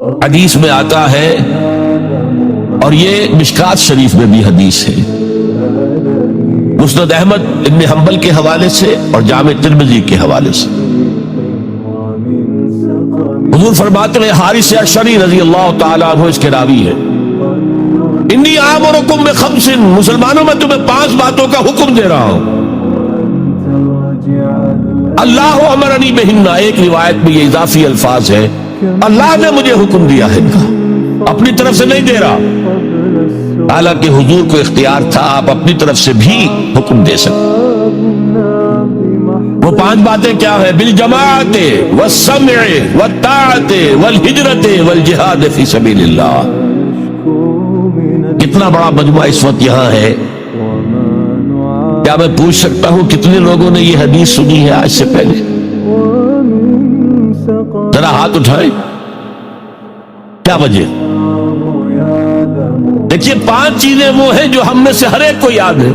حدیث میں آتا ہے، اور یہ مشکات شریف میں بھی حدیث ہے، مسند احمد ابن حنبل کے حوالے سے اور جامع ترمذی کے حوالے سے حضور فرماتے ہیں، حارث اشعری رضی اللہ تعالیٰ عنہ اس کے راوی ہے، انی آمرکم بخمس، مسلمانوں میں تمہیں 5 باتوں کا حکم دے رہا ہوں، اللہ امرنی بہن، ایک روایت میں یہ اضافی الفاظ ہے، اللہ نے مجھے حکم دیا ہے ان کا، اپنی طرف سے نہیں دے رہا، حالانکہ حضور کو اختیار تھا آپ اپنی طرف سے بھی حکم دے سکتے۔ وہ 5 باتیں کیا ہیں؟ بالجماعت والسمع والطاعت والہجرت والجہاد فی سبیل اللہ۔ کتنا بڑا مجموعہ اس وقت یہاں ہے، کیا میں پوچھ سکتا ہوں کتنے لوگوں نے یہ حدیث سنی ہے آج سے پہلے؟ ذرا ہاتھ اٹھائیں، کیا وجہ؟ دیکھیے 5 چیزیں وہ ہیں جو ہم میں سے ہر ایک کو یاد ہے،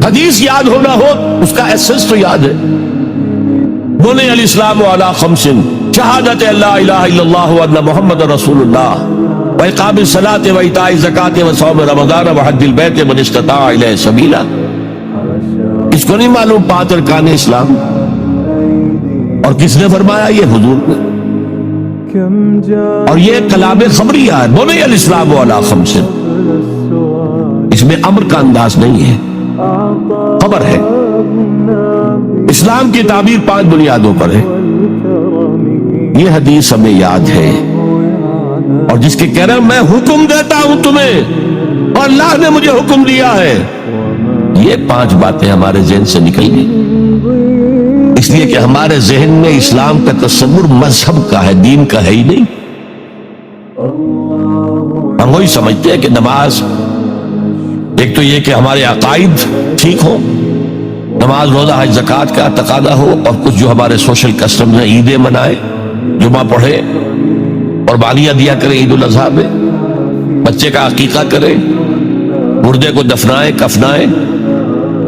حدیث یاد ہونا ہو اس کا ایسنس تو یاد ہے۔ بنی الاسلام علی 5، شہادت اللہ الہ الا اللہ وان محمد رسول اللہ، واقام الصلاۃ وایتاء الزکاۃ وصوم رمضان وحج البیت من استطاع الیہ سبیلا۔ اس کو نہیں معلوم 5 ارکان اسلام؟ اور کس نے فرمایا؟ یہ حضور نے۔ اور یہ کلام خبریہ ہے، بنی الاسلام علی 5، اس میں امر کا انداز نہیں ہے، خبر ہے۔ اسلام کی تعبیر 5 بنیادوں پر ہے، یہ حدیث ہمیں یاد ہے، اور جس کے کہہ رہے ہیں میں حکم دیتا ہوں تمہیں اور اللہ نے مجھے حکم دیا ہے، یہ 5 باتیں ہمارے ذہن سے نکل گئی، اس لیے کہ ہمارے ذہن میں اسلام کا تصور مذہب کا ہے، دین کا ہے ہی نہیں۔ ہم وہی سمجھتے ہیں کہ نماز، ایک تو یہ کہ ہمارے عقائد ٹھیک ہو، نماز روزہ حج زکوٰۃ کا تقاضا ہو، اور کچھ جو ہمارے سوشل کسٹمز ہیں، عیدیں منائے، جمعہ پڑھے، قربانیاں دیا کریں عید الاضحیٰ میں، بچے کا عقیقہ کریں، مردے کو دفنائیں کفنائیں،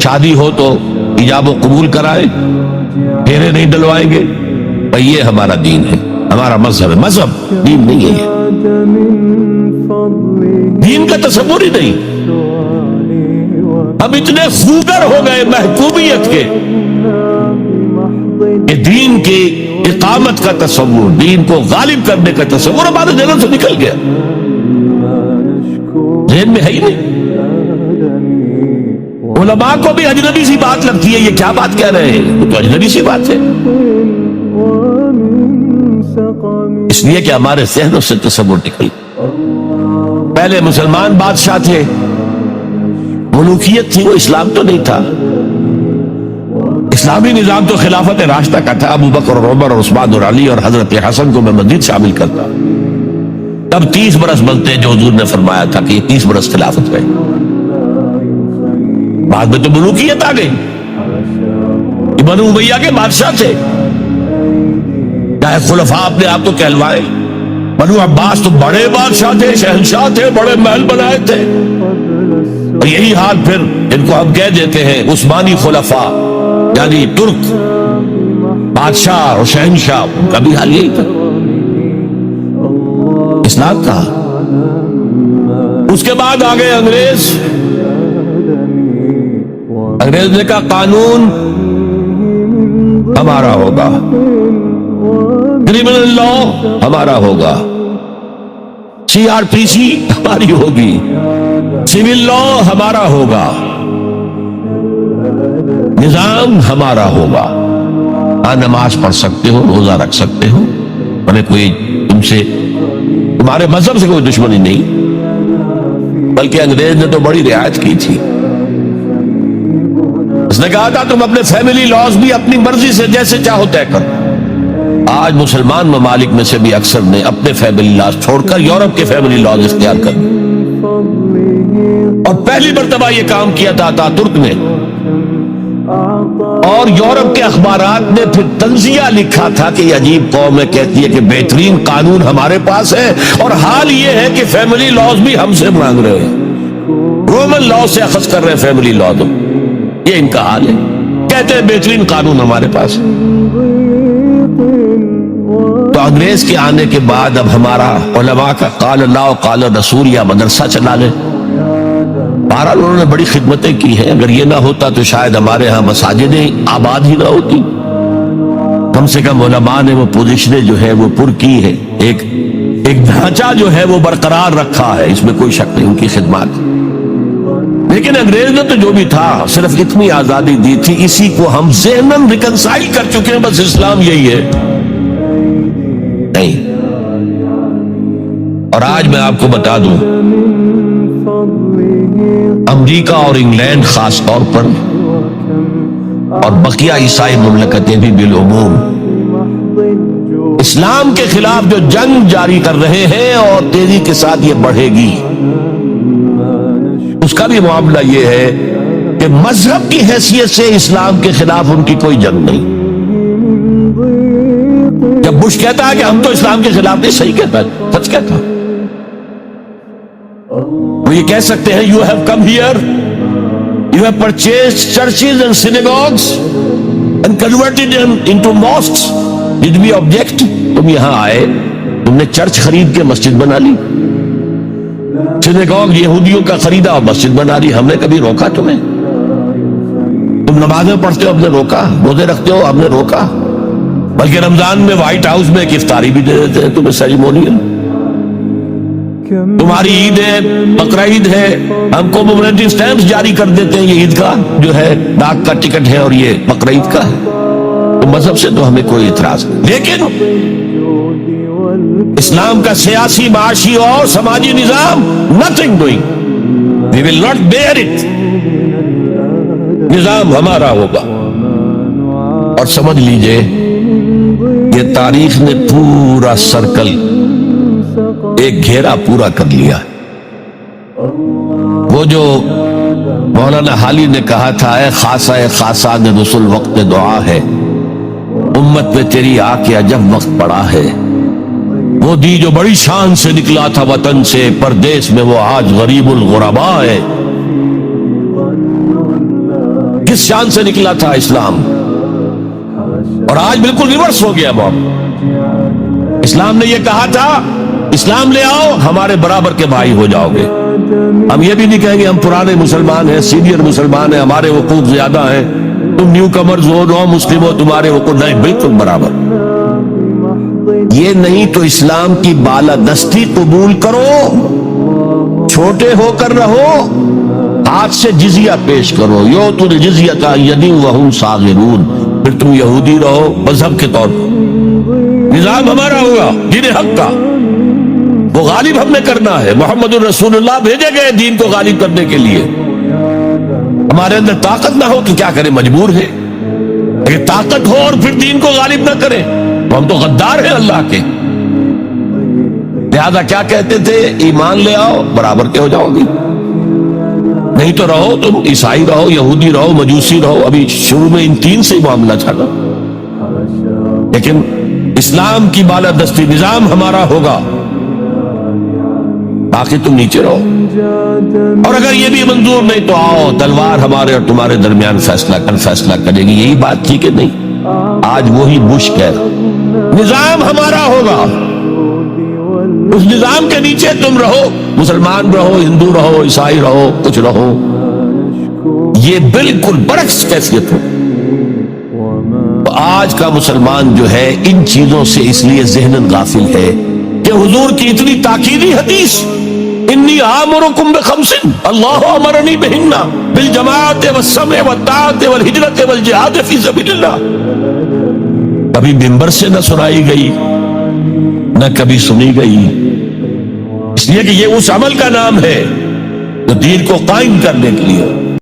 شادی ہو تو ایجاب و قبول کرائیں، پھیرے نہیں ڈلوائیں گے، بھئی یہ ہمارا دین ہے، ہمارا مذہب ہے۔ مذہب دین نہیں ہے، دین کا تصور ہی نہیں۔ اب اتنے خوگر ہو گئے محکومیت کے کہ دین کی اقامت کا تصور، دین کو غالب کرنے کا تصور ہمارے ذہنوں سے نکل گیا، ذہن میں ہے ہی نہیں۔ علماء کو بھی اجنبی سی بات لگتی ہے، یہ کیا بات کہہ رہے ہیں، وہ تو اجنبی سی بات ہے، اس لیے کہ ہمارے ذہنوں سے تصور نکل۔ پہلے مسلمان بادشاہ تھے، ملوکیت تھی، وہ اسلام تو نہیں تھا۔ اسلامی نظام تو خلافت راشدہ کا تھا، ابو بکر اور عمر اور عثمان اور علی اور حضرت حسن کو میں مزید شامل کرتا۔ تب 30 برس بنتے جو حضور نے فرمایا تھا کہ یہ 30 برس خلافت ہے، بعد میں تو ملوکیت آ گئی۔ بنو امیہ کے بادشاہ تھے، چاہے خلفاء اپنے آپ کو کہلوائے، بنو عباس تو بڑے بادشاہ تھے، شہنشاہ تھے، بڑے محل بنائے تھے، اور یہی حال پھر ان کو ہم کہہ دیتے ہیں عثمانی خلفاء، یعنی ترک بادشاہ اور شہنشاہ، کا بھی حال یہی تھا۔ اسلام کا اس کے بعد آگے انگریز نے کہا قانون ہمارا ہوگا، کرمنل لا ہمارا ہوگا، CRPC ہماری ہوگی، سول لا ہمارا ہوگا، نظام ہمارا ہوگا، نماز پڑھ سکتے ہو، روزہ رکھ سکتے ہو، ہمیں کوئی تمہارے مذہب سے کوئی دشمنی نہیں، بلکہ انگریز نے تو بڑی رعایت کی تھی۔ اس نے کہا تھا تم اپنے فیملی لاز بھی اپنی مرضی سے جیسے چاہو طے کرو۔ آج مسلمان ممالک میں سے بھی اکثر نے اپنے فیملی لاز چھوڑ کر یورپ کے فیملی لاز اختیار کر دیے، اور پہلی مرتبہ یہ کام کیا تھا ترک نے، اور یورپ کے اخبارات نے پھر تنزیہ لکھا تھا کہ یہ عجیب قوم ہے، کہتی ہے کہ بہترین قانون ہمارے پاس ہے، اور حال یہ ہے کہ فیملی لاز بھی ہم سے مانگ رہے ہیں، رومن لا سے اخذ کر رہے ہیں فیملی لا، تو یہ ان کا حال ہے، کہتے ہیں بہترین قانون ہمارے پاس ہے۔ تو انگریز کے آنے کے بعد اب ہمارا علماء کا قال اللہ و قال رسول یا مدرسہ چلا لے. بہرحال انہوں نے بڑی خدمتیں کی ہیں. اگر یہ نہ ہوتا تو شاید ہمارے ہاں مساجدیں آباد ہی نہ ہوتی. کم سے کم علماء نے وہ پوزیشنیں جو ہے وہ پر کی ہے. ایک ڈھانچہ جو ہے وہ برقرار رکھا ہے, اس میں کوئی شک نہیں ان کی خدمات. لیکن انگریز نے تو جو بھی تھا صرف اتنی آزادی دی تھی, اسی کو ہم ذہناً ریکنسائل کر چکے ہیں. بس اسلام یہی ہے نہیں. اور آج میں آپ کو بتا دوں, امریکہ اور انگلینڈ خاص طور پر اور بقیہ عیسائی مملکتیں بھی بالعموم اسلام کے خلاف جو جنگ جاری کر رہے ہیں اور تیزی کے ساتھ یہ بڑھے گی, اس کا بھی معاملہ یہ ہے کہ مذہب کی حیثیت سے اسلام کے خلاف ان کی کوئی جنگ نہیں. جب بش کہتا ہے کہ ہم تو اسلام کے خلاف نہیں, صحیح کہتا ہے, سچ کہتا ہے. وہ یہ کہہ سکتے ہیں you have come here, you have purchased churches and synagogues and converted them into mosques. Did we object? تم یہاں آئے, تم نے چرچ خرید کے مسجد بنا لی, سینیگوگ یہودیوں کا خریدا اور مسجد بنا لی. ہم نے کبھی روکا تمہیں؟ تم نمازیں پڑھتے ہو, ہم نے روکا؟ روزے رکھتے ہو, ہم نے روکا؟ بلکہ رمضان میں وائٹ ہاؤس میں ایک افطاری بھی دے دیتے ہیں تمہیں, سیریمونیل. تمہاری عید ہے, بقرہ عید ہے, ہم کو مومنٹی سٹیمپس جاری کر دیتے ہیں, یہ عید کا جو ہے ڈاک کا ٹکٹ ہے اور یہ بقرہ عید کا ہے. تو مذہب سے تو ہمیں کوئی اعتراض نہیں, لیکن اسلام کا سیاسی, معاشی اور سماجی نظام nothing doing. We will not bear it. نظام ہمارا ہوگا. اور سمجھ لیجئے یہ تاریخ نے پورا سرکل, ایک گھیرا پورا کر لیا. وہ جو مولانا حالی نے کہا تھا, اے خاصہ خاصہ نے رسول وقت دعا ہے, امت میں تیری آ کے عجب وقت پڑا ہے. وہ دی جو بڑی شان سے نکلا تھا وطن سے, پردیس میں وہ آج غریب الغرباء ہے. کس شان سے نکلا تھا اسلام, اور آج بالکل ریورس ہو گیا. اسلام نے یہ کہا تھا اسلام لے آؤ, ہمارے برابر کے بھائی ہو جاؤ گے. ہم یہ بھی نہیں کہیں گے ہم پرانے مسلمان ہیں, سینئر مسلمان ہیں, ہمارے حقوق زیادہ ہیں, تم نیو کمرز ہو, نو مسلم ہو, تمہارے حقوق نہیں, بالکل برابر. یہ نہیں تو اسلام کی بالادستی قبول کرو, چھوٹے ہو کر رہو, ہاتھ سے جزیہ پیش کرو. یؤتوا الجزیۃ عن ید وہم صاغرون. پھر تم یہودی رہو مذہب کے طور پر, نظام ہمارا ہوگا دین حق کا, وہ غالب ہم نے کرنا ہے. محمد الرسول اللہ بھیجے گئے دین کو غالب کرنے کے لیے. ہمارے اندر طاقت نہ ہو تو کیا کریں, مجبور ہے. اگر طاقت ہو اور پھر دین کو غالب نہ کریں تو ہم تو غدار ہیں اللہ کے. لہذا کیا کہتے تھے, ایمان لے آؤ برابر کے ہو جاؤ گی, نہیں تو رہو تم عیسائی رہو, یہودی رہو, مجوسی رہو. ابھی شروع میں ان تین سے ہی معاملہ چلا, لیکن اسلام کی بالادستی نظام ہمارا ہوگا, باقی تم نیچے رہو. اور اگر یہ بھی منظور نہیں تو آؤ, تلوار ہمارے اور تمہارے درمیان فیصلہ کرے گی. یہی بات تھی کہ نہیں؟ آج وہی بش کہہ رہا, نظام ہمارا ہوگا, اس نظام کے نیچے تم رہو, مسلمان رہو, ہندو رہو, عیسائی رہو, کچھ رہو. یہ بالکل برعکس کیفیت ہو. آج کا مسلمان جو ہے ان چیزوں سے اس لیے ذہناً غافل ہے کہ حضور کی اتنی تاکیدی حدیث, انی آمرکم بخمس اللہ امرنی بہن بالجماعت والسمع والطاعت والہجرت والجہاد فی سبیل اللہ, کبھی منبر سے نہ سنائی گئی نہ کبھی سنی گئی. اس لیے کہ یہ اس عمل کا نام ہے جو دین کو قائم کرنے کے لیے